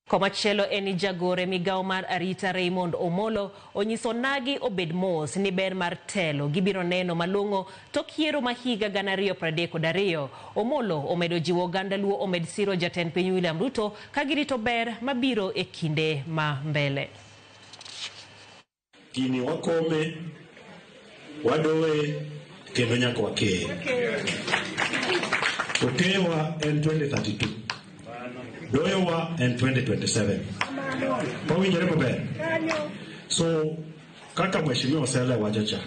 Komachielo eni jagore migao mar arita Raymond Omolo onyiso nagi obed mos ni ber mar telo gibiro neno malongo tok yiero ma higa 2032. Omolo omedo jiwo oganda Luo omed siro jatend piny William Ruto ka girito ber mabiro e kinde ma mbele. Gini wakome wadoe kendo nyaka wakeye. Okewa en 2032. Doyowa en 2027. Pawinjore maber. So kaka mheshimiwa Osele wachacha,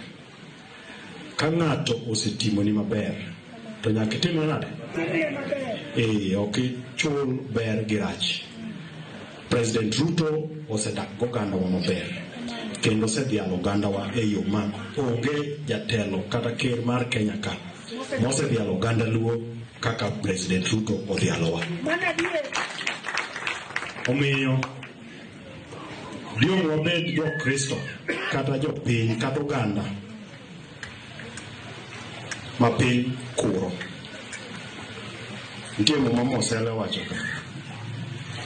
ka ng'ato osetimo ni maber to nyaka itimne nade? Ok chul ber gi rach. President Ruto osedak goganda wa maber kendo osedhialo oganda wa e yo ma onge jatelo kata ker mar Kenya ka mosedhialo oganda Luo kaka President Ruto odhialo wa. Omiyo liong wabed jo Kristo kata jo piny kata oganda ma piny kuro. Nitie mama Osele wacho ka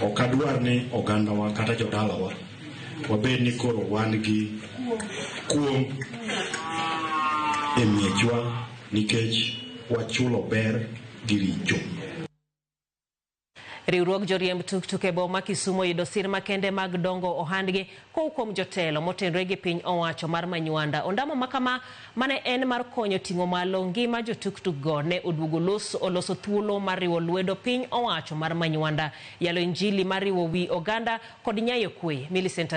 ok adwar ni oganda wa kata jodala wa wabed ni koro wan gi kuom e miechwa nikech wachulo ber gi richo. Riwruok joriemb tuk-tuk e boma Kisumo yudo sir makende mag dongo ohandgi kuom jotelo motenore gi piny owacho mar Manywanda. Ondamo makama mane en mar konyo ting'o malo ngima jo tuk-tuk go ne oduogo oloso thuolo mar riwo lwedo piny owacho mar Manywanda, yalo injili mar riwo wi oganda kod nyayo kwe. Millicent